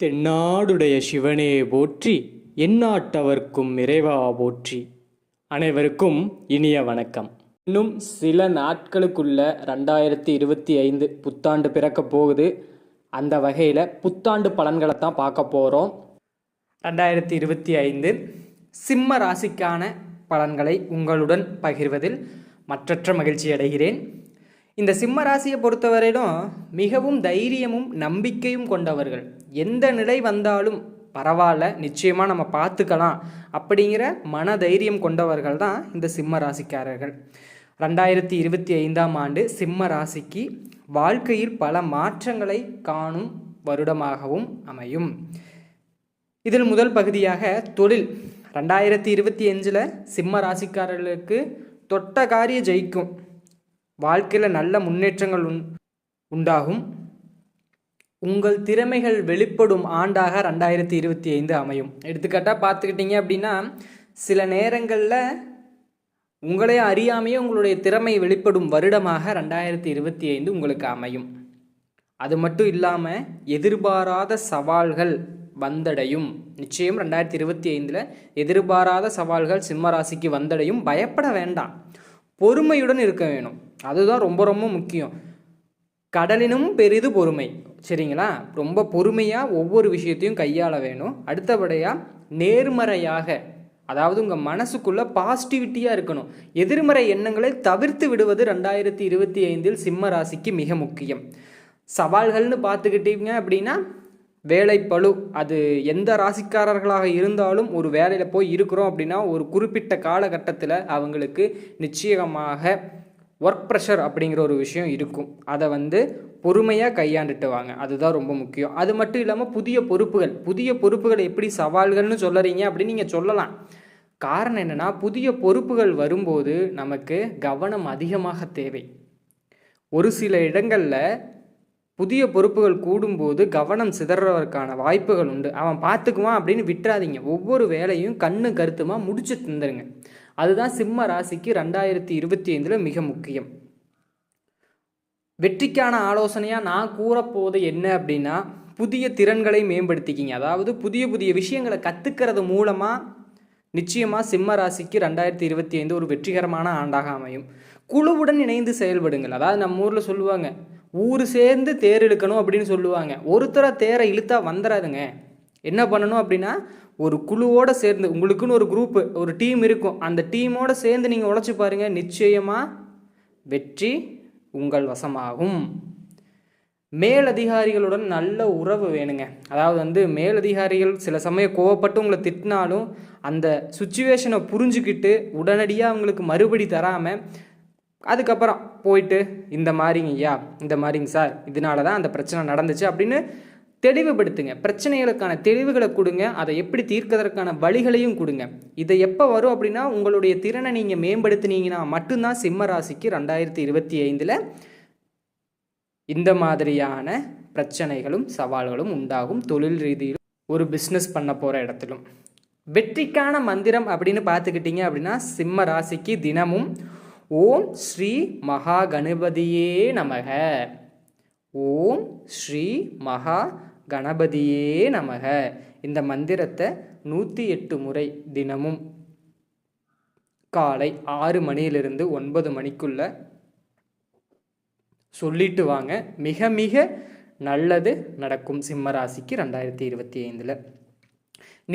தென்னாடுடைய சிவனே போற்றி, எந்நாட்டவர்க்கும் இறைவா போற்றி. அனைவருக்கும் இனிய வணக்கம். இன்னும் சில நாட்களுக்குள்ள 2025 புத்தாண்டு பிறக்க போகுது. அந்த வகையில் புத்தாண்டு பலன்களை தான் பார்க்க போகிறோம். 2025 சிம்ம ராசிக்கான பலன்களை உங்களுடன் பகிர்வதில் மற்றற்ற மகிழ்ச்சி அடைகிறேன். இந்த சிம்ம ராசியை பொறுத்தவரையிலும் மிகவும் தைரியமும் நம்பிக்கையும் கொண்டவர்கள். எந்த நிலை வந்தாலும் பரவாயில்ல, நிச்சயமாக நம்ம பார்த்துக்கலாம் அப்படிங்கிற மன தைரியம் கொண்டவர்கள் தான் இந்த சிம்ம ராசிக்காரர்கள். 2025ஆம் ஆண்டு சிம்ம ராசிக்கு வாழ்க்கையில் பல மாற்றங்களை காணும் வருடமாகவும் அமையும். இதில் முதல் பகுதியாக தொழில். 2025 சிம்ம ராசிக்காரர்களுக்கு தொட்ட காரிய ஜெயிக்கும். வாழ்க்கையில் நல்ல முன்னேற்றங்கள் உண்டாகும். உங்கள் திறமைகள் வெளிப்படும் ஆண்டாக 2025 அமையும். எடுத்துக்காட்டாக பார்த்துக்கிட்டிங்க அப்படின்னா, சில நேரங்களில் உங்களே அறியாமையே உங்களுடைய திறமை வெளிப்படும் வருடமாக 2025 உங்களுக்கு அமையும். அது மட்டும் இல்லாமல் எதிர்பாராத சவால்கள் வந்தடையும். நிச்சயம் 2025 எதிர்பாராத சவால்கள் சிம்மராசிக்கு வந்தடையும். பயப்பட வேண்டாம், பொறுமையுடன் இருக்க வேணும். அதுதான் ரொம்ப ரொம்ப முக்கியம். கடலினும் பெரிது பொறுமை, சரிங்களா? ரொம்ப பொறுமையாக ஒவ்வொரு விஷயத்தையும் கையாள வேணும். அடுத்தபடியாக நேர்மறையாக, அதாவது உங்கள் மனசுக்குள்ளே பாசிட்டிவிட்டியாக இருக்கணும். எதிர்மறை எண்ணங்களை தவிர்த்து விடுவது 2025 சிம்ம ராசிக்கு மிக முக்கியம். சவால்கள்னு பார்த்துக்கிட்டீங்க அப்படின்னா, வேலைப்பளு. அது எந்த ராசிக்காரர்களாக இருந்தாலும் ஒரு வேலையில் போய் இருக்கிறோம் அப்படின்னா ஒரு குறிப்பிட்ட காலகட்டத்தில் அவங்களுக்கு நிச்சயமாக ஒர்க் ப்ரெஷர் அப்படிங்கிற ஒரு விஷயம் இருக்கும். அதை பொறுமையாக கையாண்டுட்டு வாங்க. அதுதான் ரொம்ப முக்கியம். அது மட்டும் இல்லாமல் புதிய பொறுப்புகள் எப்படி சவால்கள்னு சொல்லுறீங்க அப்படின்னு நீங்கள் சொல்லலாம். காரணம் என்னென்னா, புதிய பொறுப்புகள் வரும்போது நமக்கு கவனம் அதிகமாக தேவை. ஒரு சில இடங்களில் புதிய பொறுப்புகள் கூடும்போது கவனம் சிதறவதற்கான வாய்ப்புகள் உண்டு. அவன் பார்த்துக்குவான் அப்படின்னு விட்டுறாதீங்க. ஒவ்வொரு வேலையும் கண்ணு கருத்துமாக முடிச்சு தந்துடுங்க. அதுதான் சிம்ம ராசிக்கு 2025 மிக முக்கியம். வெற்றிக்கான ஆலோசனையாக நான் கூறப்போவது என்ன அப்படின்னா, புதிய திறன்களை மேம்படுத்திக்கிங்க. அதாவது புதிய விஷயங்களை கற்றுக்கிறது மூலமாக நிச்சயமாக சிம்ம ராசிக்கு 2025 ஒரு வெற்றிகரமான ஆண்டாக அமையும். குழுவுடன் இணைந்து செயல்படுங்கள். அதாவது நம்ம ஊரில் சொல்லுவாங்க, ஊர் சேர்ந்து தேர் இழுக்கணும் அப்படின்னு சொல்லுவாங்க. ஒருத்தரை தேரை இழுத்தா வந்துடாதுங்க. என்ன பண்ணணும் அப்படின்னா, ஒரு குழுவோடு சேர்ந்து, உங்களுக்குன்னு ஒரு குரூப்பு, ஒரு டீம் இருக்கும். அந்த டீமோடு சேர்ந்து நீங்கள் உழைச்சி பாருங்கள், நிச்சயமாக வெற்றி உங்கள் வசமாகும். மேலதிகாரிகளுடன் நல்ல உறவு வேணுங்க. அதாவது மேலதிகாரிகள் சில சமயம் கோவப்பட்டு உங்களை திட்டினாலும் அந்த சுச்சுவேஷனை புரிஞ்சுக்கிட்டு உடனடியாக அவங்களுக்கு மறுபடி தராமல் அதுக்கப்புறம் போயிட்டு, இந்த மாதிரிங்க சார், இதனால தான் அந்த பிரச்சனை நடந்துச்சு அப்படின்னு தெளிவுபடுத்துங்க. பிரச்சனைகளுக்கான தெளிவுகளை கொடுங்க. அதை எப்படி தீர்க்கிறதுக்கான வழிகளையும் கொடுங்க. இதை எப்போ வரும் அப்படின்னா, உங்களுடைய திறனை நீங்கள் மேம்படுத்தினீங்கன்னா மட்டும்தான் சிம்ம ராசிக்கு 2025 இந்த மாதிரியான பிரச்சனைகளும் சவால்களும் உண்டாகும். தொழில் ரீதியிலும் ஒரு பிஸ்னஸ் பண்ண போகிற இடத்திலும். வெற்றிக்கான மந்திரம் அப்படின்னு பார்த்துக்கிட்டிங்க அப்படின்னா, சிம்ம ராசிக்கு தினமும் ஓம் ஸ்ரீ மகா கணபதியே நமக, ஓம் ஸ்ரீ மகா கணபதியே நமக, இந்த மந்திரத்தை 108 முறை தினமும் காலை 6 மணியிலிருந்து 9 மணிக்குள்ள சொல்லிட்டு வாங்க. மிக மிக நல்லது நடக்கும் சிம்ம ராசிக்கு 2025.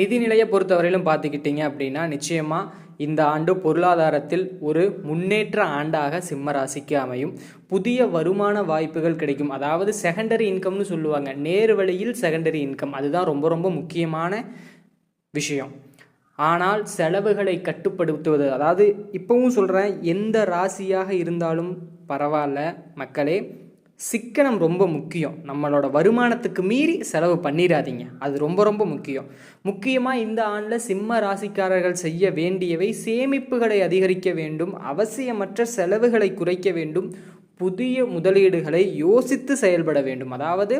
நிதிநிலையை பொறுத்தவரையிலும் பார்த்துக்கிட்டிங்க அப்படின்னா, நிச்சயமாக இந்த ஆண்டு பொருளாதாரத்தில் ஒரு முன்னேற்ற ஆண்டாக சிம்ம ராசிக்கு அமையும். புதிய வருமான வாய்ப்புகள் கிடைக்கும். அதாவது செகண்டரி இன்கம்னு சொல்லுவாங்க, நேர் வழியில் செகண்டரி இன்கம். அதுதான் ரொம்ப ரொம்ப முக்கியமான விஷயம். ஆனால் செலவுகளை கட்டுப்படுத்துவது, அதாவது இப்போவும் சொல்கிறேன், எந்த ராசியாக இருந்தாலும் பரவாயில்ல மக்களே, சிக்கனம் ரொம்ப முக்கியம். நம்மளோட வருமானத்துக்கு மீறி செலவு பண்ணிடாதீங்க. அது ரொம்ப ரொம்ப முக்கியம். முக்கியமாக இந்த ஆண்டில் சிம்ம ராசிக்காரர்கள் செய்ய வேண்டியவை, சேமிப்புகளை அதிகரிக்க வேண்டும், அவசியமற்ற செலவுகளை குறைக்க வேண்டும், புதிய முதலீடுகளை யோசித்து செயல்பட வேண்டும். அதாவது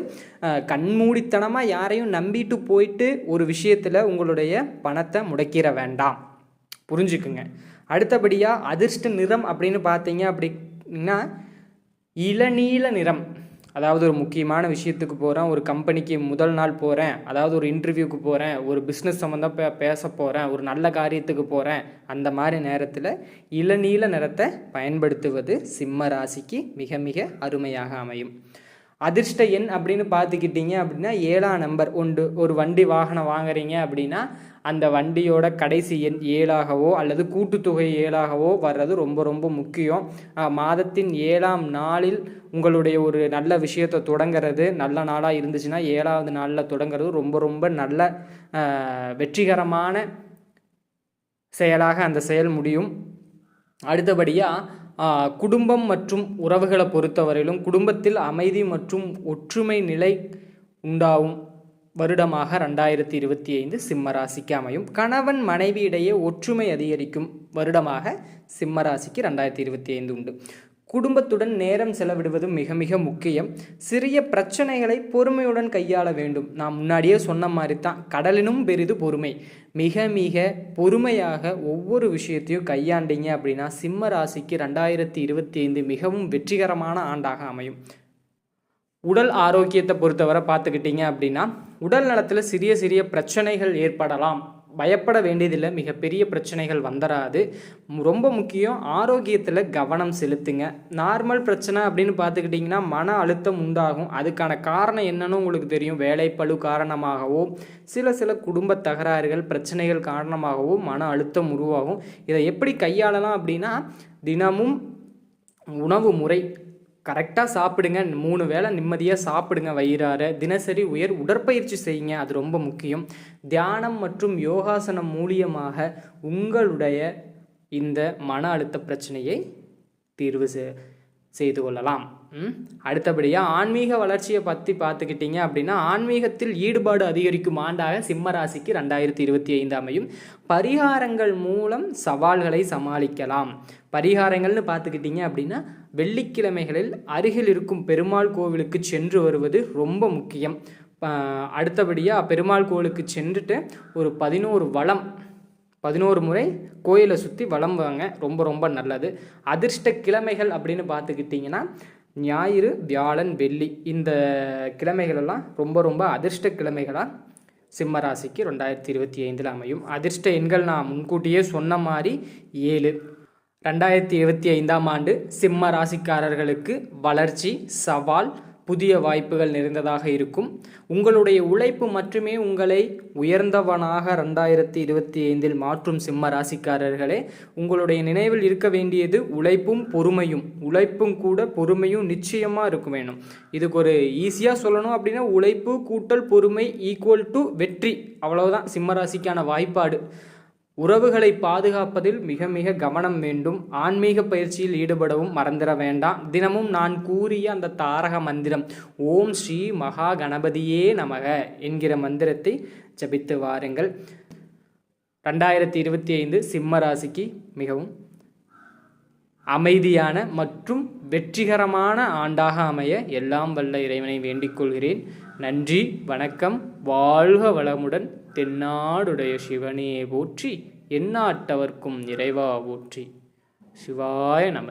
கண்மூடித்தனமாக யாரையும் நம்பிட்டு போயிட்டு ஒரு விஷயத்தில் உங்களுடைய பணத்தை முடக்கிற வேண்டாம். புரிஞ்சுக்குங்க. அடுத்தபடியாக அதிர்ஷ்ட நிறம் அப்படின்னு பார்த்தீங்க அப்படின்னா, இளநீல நிறம். அதாவது ஒரு முக்கியமான விஷயத்துக்கு போகிறேன், ஒரு கம்பெனிக்கு முதல் நாள் போகிறேன், அதாவது ஒரு இன்டர்வியூக்கு போகிறேன், ஒரு பிஸ்னஸ் சம்மந்தம் பேச போகிறேன், ஒரு நல்ல காரியத்துக்கு போகிறேன், அந்த மாதிரி நேரத்தில் இளநீல நிறத்தை பயன்படுத்துவது சிம்ம ராசிக்கு மிக மிக அருமையாக அமையும். அதிர்ஷ்ட எண் அப்படின்னு பார்த்துக்கிட்டிங்க அப்படின்னா 7ஆம் நம்பர் உண்டு. ஒரு வண்டி வாகனம் வாங்குறீங்க அப்படின்னா அந்த வண்டியோட கடைசி எண் 7ஆகவோ அல்லது கூட்டுத்தொகை 7ஆகவோ வர்றது ரொம்ப ரொம்ப முக்கியம். மாதத்தின் 7ஆம் நாளில் உங்களுடைய ஒரு நல்ல விஷயத்தை தொடங்கிறது நல்ல நாளாக இருந்துச்சுன்னா 7ஆவது நாளில் தொடங்கிறது ரொம்ப ரொம்ப நல்ல வெற்றிகரமான செயலாக அந்த செயல் முடியும். அடுத்தபடியாக குடும்பம் மற்றும் உறவுகளை பொறுத்தவரையிலும் குடும்பத்தில் அமைதி மற்றும் ஒற்றுமை நிலை உண்டாகும் வருடமாக 2025 சிம்ம ராசிக்கு அமையும். கணவன் மனைவி இடையே ஒற்றுமை அதிகரிக்கும் வருடமாக சிம்ம ராசிக்கு 2025 உண்டு. குடும்பத்துடன் நேரம் செலவிடுவது மிக மிக முக்கியம். சிறிய பிரச்சனைகளை பொறுமையுடன் கையாள வேண்டும். நான் முன்னாடியே சொன்ன மாதிரி தான், கடலினும் பெரிது பொறுமை. மிக மிக பொறுமையாக ஒவ்வொரு விஷயத்தையும் கையாண்டீங்க அப்படின்னா சிம்ம ராசிக்கு 2025 மிகவும் வெற்றிகரமான ஆண்டாக அமையும். உடல் ஆரோக்கியத்தை பொறுத்தவரை பார்த்துக்கிட்டிங்க அப்படின்னா உடல் நலத்தில் சிறிய சிறிய பிரச்சனைகள் ஏற்படலாம். பயப்பட வேண்டியதில்லை, மிகப்பெரிய பிரச்சனைகள் வந்துடாது. ரொம்ப முக்கியம் ஆரோக்கியத்தில் கவனம் செலுத்துங்க. நார்மல் பிரச்சனை அப்படின்னு பார்த்துக்கிட்டிங்கன்னா மன அழுத்தம் உண்டாகும். அதுக்கான காரணம் என்னன்னு உங்களுக்கு தெரியும். வேலைப்பளு காரணமாகவோ சில குடும்ப தகராறுகள் பிரச்சனைகள் காரணமாகவோ மன அழுத்தம் உருவாகும். இதை எப்படி கையாளலாம் அப்படின்னா தினமும் உணவு முறை கரெக்டாக சாப்பிடுங்க. 3 வேளை நிம்மதியாக சாப்பிடுங்க வயிறார. தினசரி உடற்பயிற்சி செய்யுங்க, அது ரொம்ப முக்கியம். தியானம் மற்றும் யோகாசனம் மூலியமாக உங்களுடைய இந்த மன அழுத்த பிரச்சனையை தீர்வு செய்து கொள்ளலாம். அடுத்தபடியாக ஆன்மீக வளர்ச்சியை பற்றி பார்த்துக்கிட்டிங்க அப்படின்னா ஆன்மீகத்தில் ஈடுபாடு அதிகரிக்கும் ஆண்டாக சிம்ம ராசிக்கு 2025 அமையும். பரிகாரங்கள் மூலம் சவால்களை சமாளிக்கலாம். பரிகாரங்கள்னு பார்த்துக்கிட்டிங்க அப்படின்னா வெள்ளிக்கிழமைகளில் அருகில் இருக்கும் பெருமாள் கோவிலுக்கு சென்று வருவது ரொம்ப முக்கியம். அடுத்தபடியாக பெருமாள் கோவிலுக்கு சென்றுட்டு ஒரு 11 முறை கோயிலை சுற்றி வலம் வாங்க, ரொம்ப ரொம்ப நல்லது. அதிர்ஷ்ட கிழமைகள் அப்படின்னு பார்த்துக்கிட்டிங்கன்னா ஞாயிறு, வியாழன், வெள்ளி இந்த கிழமைகளெல்லாம் ரொம்ப ரொம்ப அதிர்ஷ்ட கிழமைகளாக சிம்ம ராசிக்கு 2025 அமையும். அதிர்ஷ்ட எண்கள் நான் முன்கூட்டியே சொன்ன மாதிரி 7. 2025 ஆண்டு சிம்ம ராசிக்காரர்களுக்கு வளர்ச்சி, சவால், புதிய வாய்ப்புகள் நிறைந்ததாக இருக்கும். உங்களுடைய உழைப்பு மட்டுமே உங்களை உயர்ந்தவனாக 2025 மாற்றும் சிம்ம ராசிக்காரர்களே. உங்களுடைய நினைவில் இருக்க வேண்டியது உழைப்பும் பொறுமையும். உழைப்பும் கூட பொறுமையும் நிச்சயமாக இருக்க வேணும். இதுக்கு ஒரு ஈஸியாக சொல்லணும் அப்படின்னா உழைப்பு கூட்டல் பொறுமை ஈக்குவல் டு வெற்றி, அவ்வளவுதான் சிம்ம ராசிக்கான வாய்ப்பாடு. உறவுகளை பாதுகாப்பதில் மிக மிக கவனம் வேண்டும். ஆன்மீக பயிற்சியில் ஈடுபடவும் மறந்துட வேண்டாம். தினமும் நான் கூறிய அந்த தாரக மந்திரம் ஓம் ஸ்ரீ மகா கணபதியே நமக என்கிற மந்திரத்தை ஜபித்து வாருங்கள். 2025 சிம்ம ராசிக்கு மிகவும் அமைதியான மற்றும் வெற்றிகரமான ஆண்டாக அமைய எல்லாம் வல்ல இறைவனை வேண்டிக் கொள்கிறேன். நன்றி, வணக்கம். வாழ்க வளமுடன். தென்னாடுடைய சிவனே போற்றி, எந்நாட்டவர்க்கும் இறைவா போற்றி. சிவாய நம.